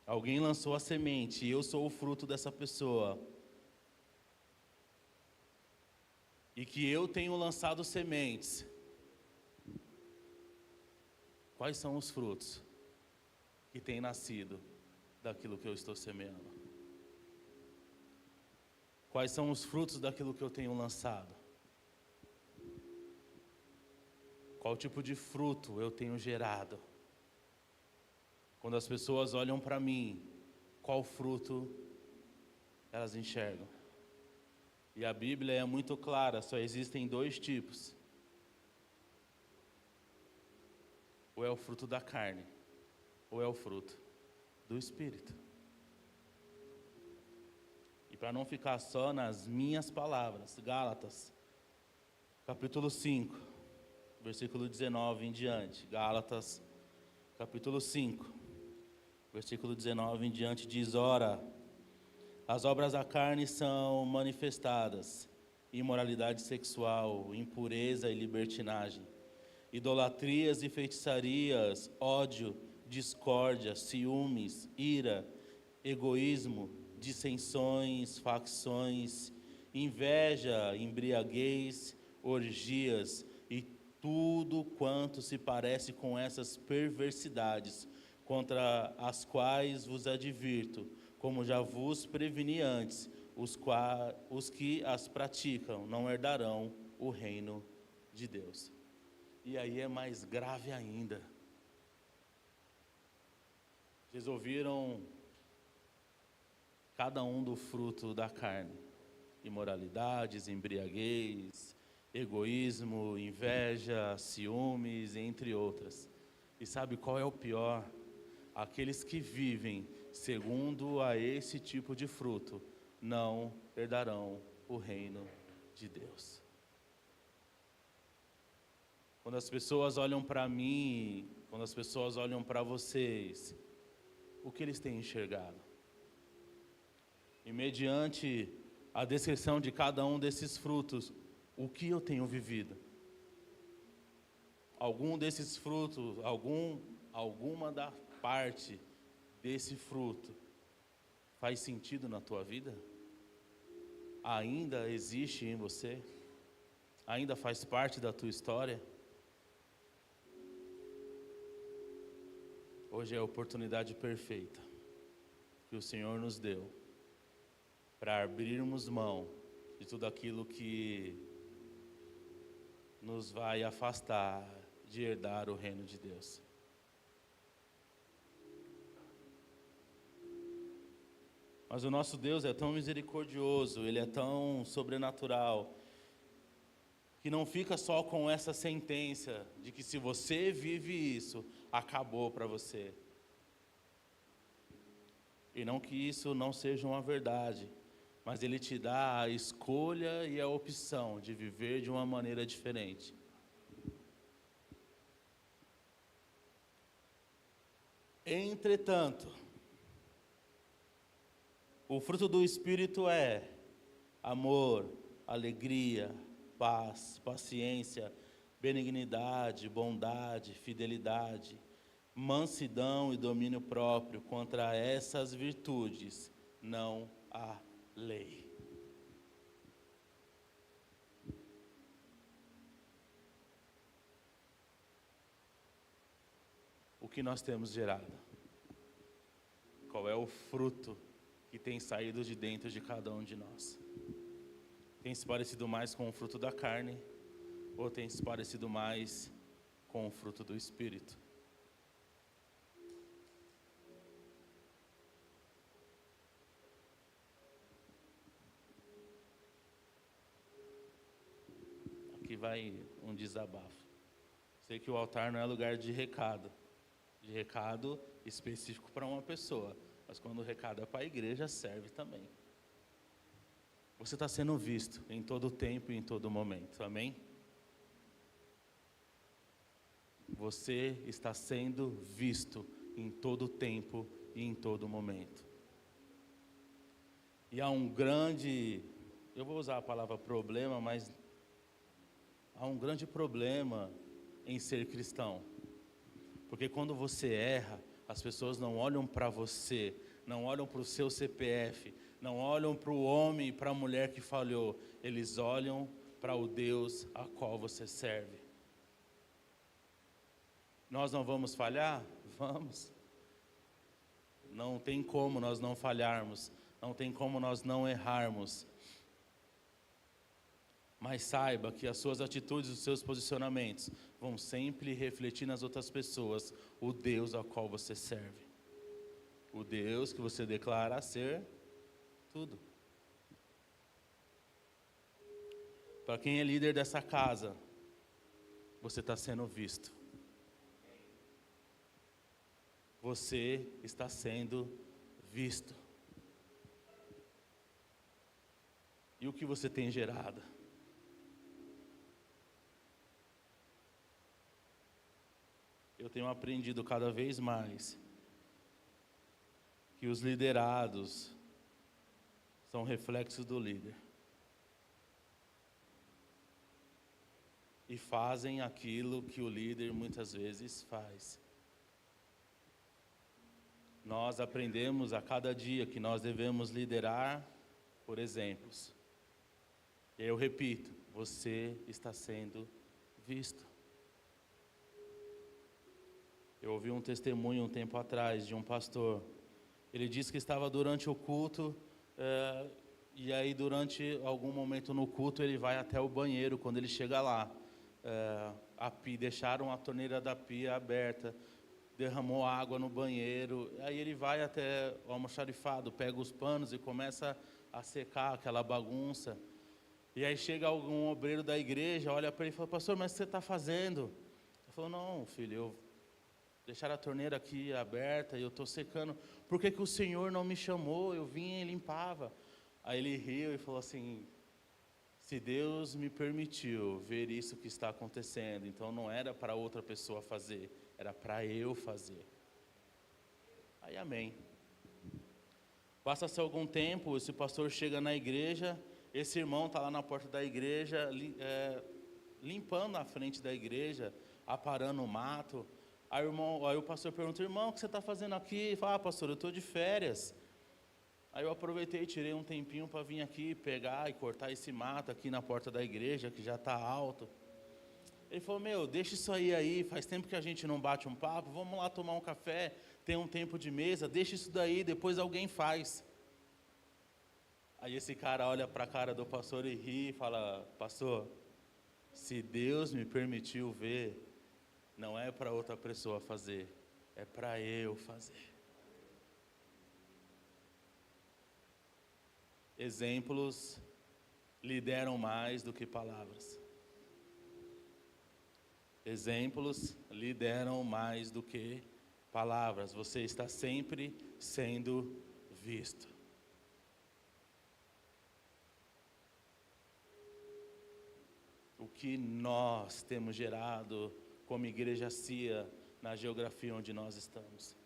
S1: alguém lançou a semente e eu sou o fruto dessa pessoa, e que eu tenho lançado sementes, quais são os frutos que tem nascido daquilo que eu estou semeando? Quais são os frutos daquilo que eu tenho lançado? Qual tipo de fruto eu tenho gerado? Quando as pessoas olham para mim, qual fruto elas enxergam? E a Bíblia é muito clara, só existem dois tipos. Ou é o fruto da carne, ou é o fruto do Espírito. E para não ficar só nas minhas palavras, Gálatas, capítulo 5, versículo 19 em diante. Gálatas, capítulo 5, versículo 19 em diante diz: ora, as obras da carne são manifestadas: imoralidade sexual, impureza e libertinagem, idolatrias e feitiçarias, ódio, discórdia, ciúmes, ira, egoísmo, dissensões, facções, inveja, embriaguez, orgias e tudo quanto se parece com essas perversidades, contra as quais vos advirto, como já vos preveni antes, os que as praticam não herdarão o reino de Deus. E aí é mais grave ainda. Vocês ouviram cada um do fruto da carne: imoralidades, embriaguez, egoísmo, inveja, ciúmes, entre outras. E sabe qual é o pior? Aqueles que vivem segundo a esse tipo de fruto não herdarão o reino de Deus. Quando as pessoas olham para mim, quando as pessoas olham para vocês, o que eles têm enxergado? E mediante a descrição de cada um desses frutos, o que eu tenho vivido? Algum desses frutos, alguma da parte desse fruto faz sentido na tua vida? Ainda existe em você? Ainda faz parte da tua história? Hoje é a oportunidade perfeita que o Senhor nos deu para abrirmos mão de tudo aquilo que nos vai afastar de herdar o reino de Deus. Mas o nosso Deus é tão misericordioso, Ele é tão sobrenatural, que não fica só com essa sentença de que se você vive isso, acabou para você. E não que isso não seja uma verdade, mas Ele te dá a escolha e a opção de viver de uma maneira diferente. Entretanto, o fruto do Espírito é amor, alegria, paz, paciência, benignidade, bondade, fidelidade, mansidão e domínio próprio. Contra essas virtudes não há lei. O que nós temos gerado? Qual é o fruto que tem saído de dentro de cada um de nós? Tem se parecido mais com o fruto da carne, ou tem se parecido mais com o fruto do Espírito? Aqui vai um desabafo. Sei que o altar não é lugar de recado específico para uma pessoa, mas quando o recado é para a igreja, serve também. Você está sendo visto em todo tempo e em todo momento, amém? Você está sendo visto em todo tempo e em todo momento. E há um grande, eu vou usar a palavra problema, mas há um grande problema em ser cristão. Porque quando você erra, as pessoas não olham para você, não olham para o seu CPF, não olham para o homem e para a mulher que falhou, eles olham para o Deus a qual você serve. Nós não vamos falhar? Vamos. Não tem como nós não falharmos, não tem como nós não errarmos. Mas saiba que as suas atitudes, os seus posicionamentos vão sempre refletir nas outras pessoas o Deus ao qual você serve. O Deus que você declara ser tudo. Para quem é líder dessa casa, você está sendo visto. Você está sendo visto. E o que você tem gerado? Eu tenho aprendido cada vez mais que os liderados são reflexos do líder. E fazem aquilo que o líder muitas vezes faz. Nós aprendemos a cada dia que nós devemos liderar por exemplos. E eu repito, você está sendo visto. Eu ouvi um testemunho um tempo atrás de um pastor. Ele disse que estava durante o culto, e aí durante algum momento no culto ele vai até o banheiro. Quando ele chega lá, deixaram a torneira da pia aberta, derramou água no banheiro. Aí ele vai até o almoxarifado, pega os panos e começa a secar aquela bagunça. E aí chega algum obreiro da igreja, olha para ele e fala: pastor, mas o que você está fazendo? Ele falou: não, filho, eu deixaram a torneira aqui aberta e eu estou secando. Por que o Senhor não me chamou? Eu vinha e limpava. Aí ele riu e falou assim: se Deus me permitiu ver isso que está acontecendo, então não era para outra pessoa fazer, era para eu fazer. Aí amém. Passa-se algum tempo, esse pastor chega na igreja, esse irmão está lá na porta da igreja, limpando a frente da igreja, aparando o mato. Aí o pastor pergunta: irmão, o que você está fazendo aqui? Ele fala: pastor, eu estou de férias. Aí eu aproveitei e tirei um tempinho para vir aqui pegar e cortar esse mato aqui na porta da igreja, que já está alto. Ele falou: deixa isso aí, faz tempo que a gente não bate um papo, vamos lá tomar um café, tem um tempo de mesa, deixa isso daí, depois alguém faz. Aí esse cara olha para a cara do pastor e ri e fala: pastor, se Deus me permitiu ver, não é para outra pessoa fazer, é para eu fazer. Exemplos lideram mais do que palavras. Exemplos lideram mais do que palavras. Você está sempre sendo visto. O que nós temos gerado como igreja CIA na geografia onde nós estamos?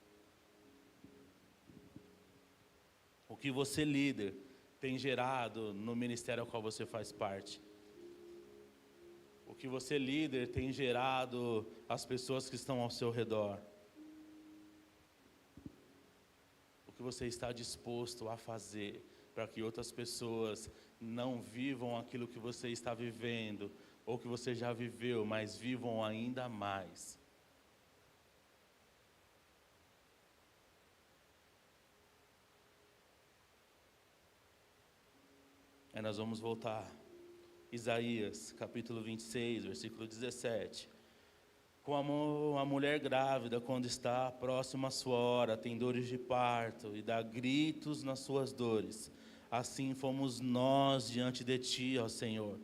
S1: O que você, líder, tem gerado no ministério ao qual você faz parte? O que você, líder, tem gerado as pessoas que estão ao seu redor? O que você está disposto a fazer para que outras pessoas não vivam aquilo que você está vivendo, ou que você já viveu, mas vivam ainda mais? Aí nós vamos voltar. Isaías, capítulo 26, versículo 17. Como a mulher grávida, quando está próxima à sua hora, tem dores de parto e dá gritos nas suas dores, assim fomos nós diante de ti, ó Senhor.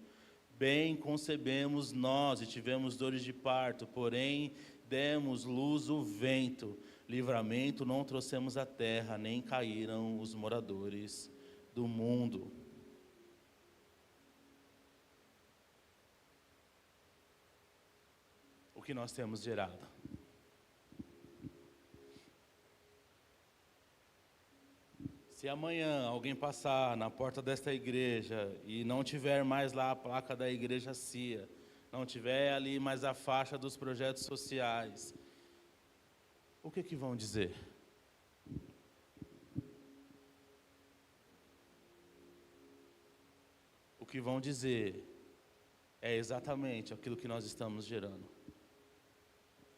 S1: Bem concebemos nós e tivemos dores de parto, porém demos luz o vento, livramento não trouxemos à terra, nem caíram os moradores do mundo. O que nós temos gerado? Se amanhã alguém passar na porta desta igreja e não tiver mais lá a placa da igreja CIA, não tiver ali mais a faixa dos projetos sociais, o que vão dizer? O que vão dizer é exatamente aquilo que nós estamos gerando.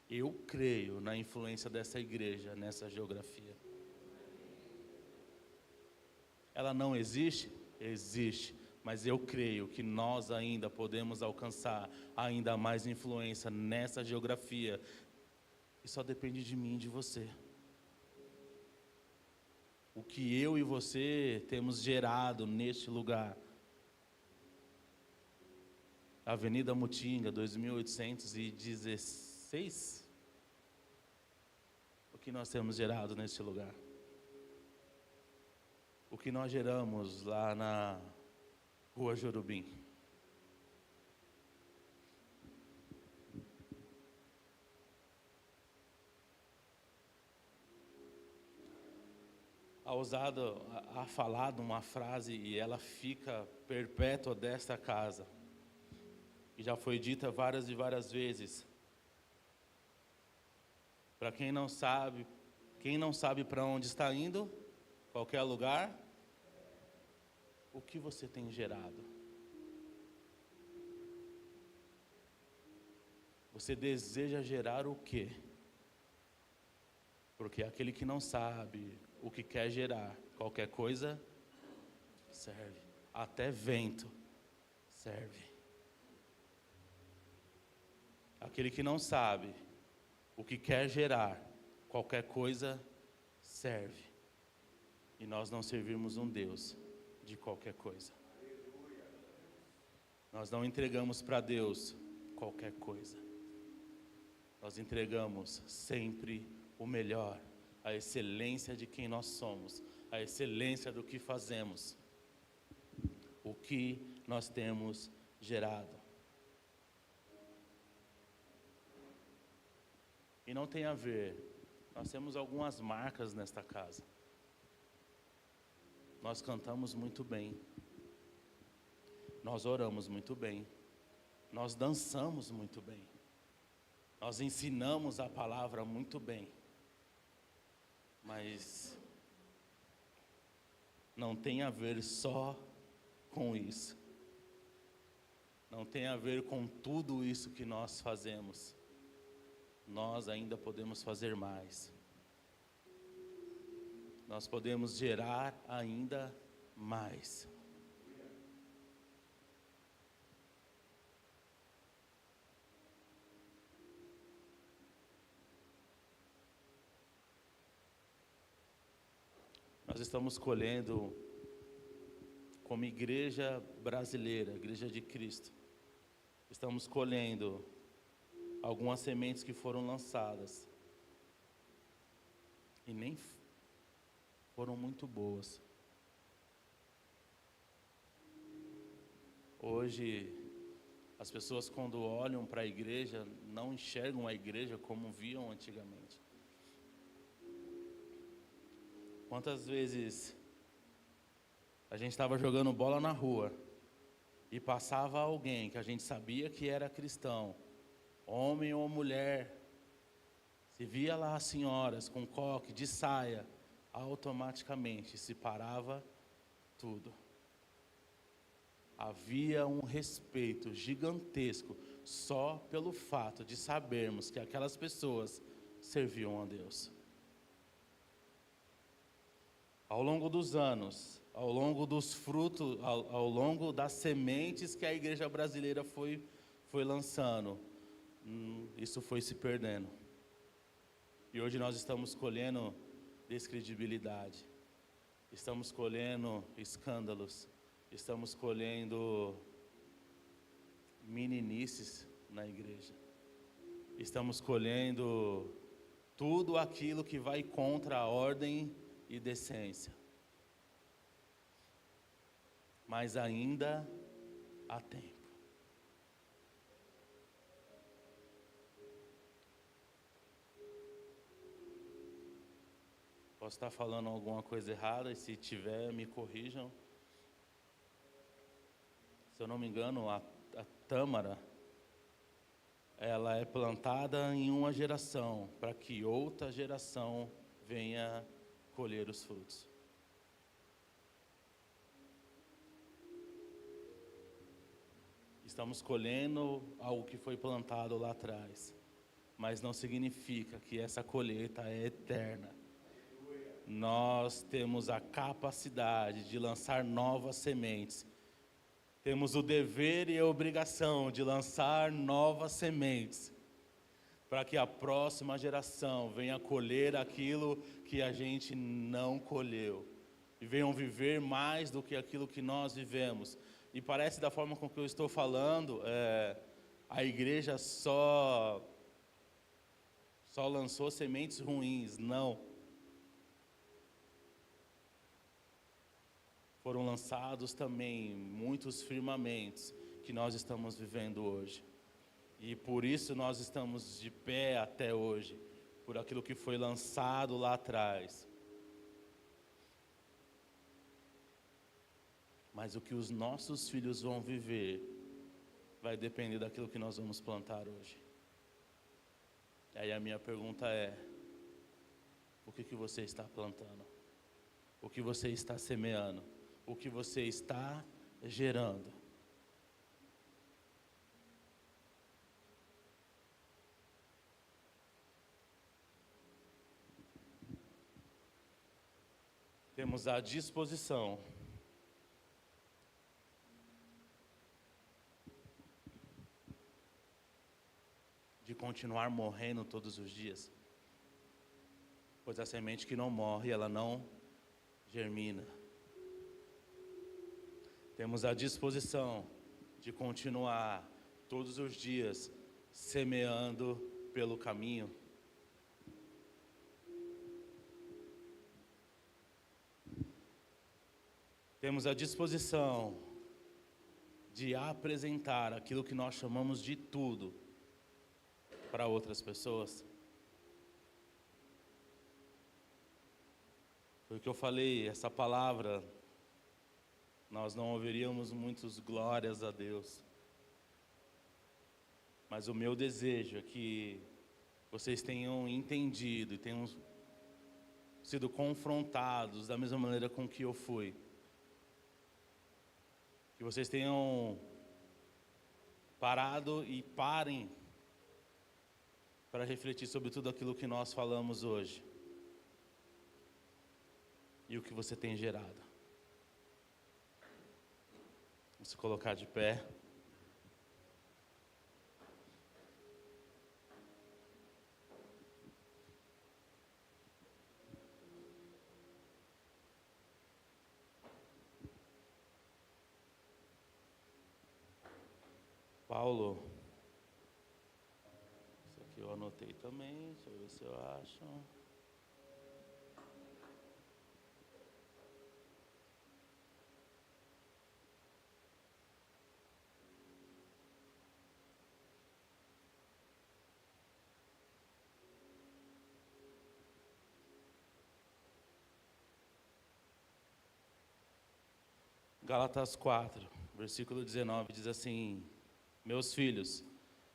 S1: Eu creio na influência dessa igreja nessa geografia. Ela não existe? Existe. Mas eu creio que nós ainda podemos alcançar ainda mais influência nessa geografia. E só depende de mim e de você. O que eu e você temos gerado neste lugar. Avenida Mutinga, 2816. O que nós temos gerado neste lugar? O que nós geramos lá na Rua Jurubim? Ha falado uma frase e ela fica perpétua desta casa. E já foi dita várias e várias vezes. Para quem não sabe para onde está indo, qualquer lugar, o que você tem gerado? Você deseja gerar o quê? Porque aquele que não sabe o que quer gerar, qualquer coisa serve. Até vento serve. Aquele que não sabe o que quer gerar, qualquer coisa serve. E nós não servimos um Deus de qualquer coisa. Nós não entregamos para Deus qualquer coisa. Nós entregamos sempre o melhor, a excelência de quem nós somos, a excelência do que fazemos, o que nós temos gerado. E não tem a ver, nós temos algumas marcas nesta casa. Nós cantamos muito bem, nós oramos muito bem, nós dançamos muito bem, nós ensinamos a palavra muito bem, mas não tem a ver só com isso, não tem a ver com tudo isso que nós fazemos, nós ainda podemos fazer mais. Nós podemos gerar ainda mais. Nós estamos colhendo, como igreja brasileira, Igreja de Cristo, estamos colhendo algumas sementes que foram lançadas e nem foram muito boas. Hoje, as pessoas quando olham para a igreja, não enxergam a igreja como viam antigamente. Quantas vezes a gente estava jogando bola na rua e passava alguém que a gente sabia que era cristão, homem ou mulher, se via lá as senhoras com coque de saia, automaticamente se parava tudo. Havia um respeito gigantesco só pelo fato de sabermos que aquelas pessoas serviam a Deus. Ao longo dos anos, ao longo dos frutos, ao longo das sementes que a igreja brasileira foi lançando, isso foi se perdendo. E hoje nós estamos colhendo descredibilidade, estamos colhendo escândalos, estamos colhendo meninices na igreja, estamos colhendo tudo aquilo que vai contra a ordem e decência. Mas ainda há tempo. Posso estar falando alguma coisa errada, e se tiver, me corrijam. Se eu não me engano, a tâmara, ela é plantada em uma geração, para que outra geração venha colher os frutos. Estamos colhendo algo que foi plantado lá atrás, mas não significa que essa colheita é eterna. Nós temos a capacidade de lançar novas sementes. Temos o dever e a obrigação de lançar novas sementes, para que a próxima geração venha colher aquilo que a gente não colheu, e venham viver mais do que aquilo que nós vivemos. E parece, da forma com que eu estou falando, a igreja só lançou sementes ruins. Não. Foram lançados também muitos firmamentos que nós estamos vivendo hoje. E por isso nós estamos de pé até hoje, por aquilo que foi lançado lá atrás. Mas o que os nossos filhos vão viver vai depender daquilo que nós vamos plantar hoje. E aí a minha pergunta é: o que você está plantando? O que você está semeando? O que você está gerando? Temos a disposição de continuar morrendo todos os dias? pois a semente que não morre, ela não germina. Temos a disposição de continuar todos os dias semeando pelo caminho. Temos a disposição de apresentar aquilo que nós chamamos de tudo para outras pessoas. Foi o que eu falei, essa palavra, nós não ouviríamos muitos glórias a Deus. Mas o meu desejo é que vocês tenham entendido e tenham sido confrontados da mesma maneira com que eu fui. Que vocês tenham parado e parem para refletir sobre tudo aquilo que nós falamos hoje. E o que você tem gerado. Vamos se colocar de pé. Paulo, isso aqui eu anotei também, deixa eu ver se eu acho. Gálatas 4, versículo 19, diz assim: meus filhos,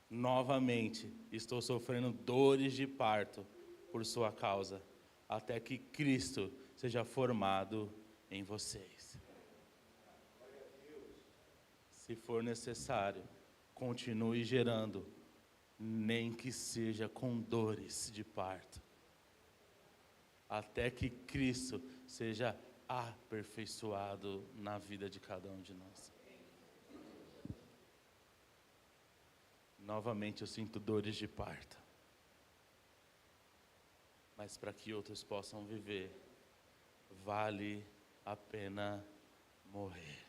S1: novamente estou sofrendo dores de parto por sua causa, até que Cristo seja formado em vocês. Se for necessário, continue gerando, nem que seja com dores de parto, até que Cristo seja aperfeiçoado na vida de cada um de nós. Novamente eu sinto dores de parto, mas para que outros possam viver, vale a pena morrer.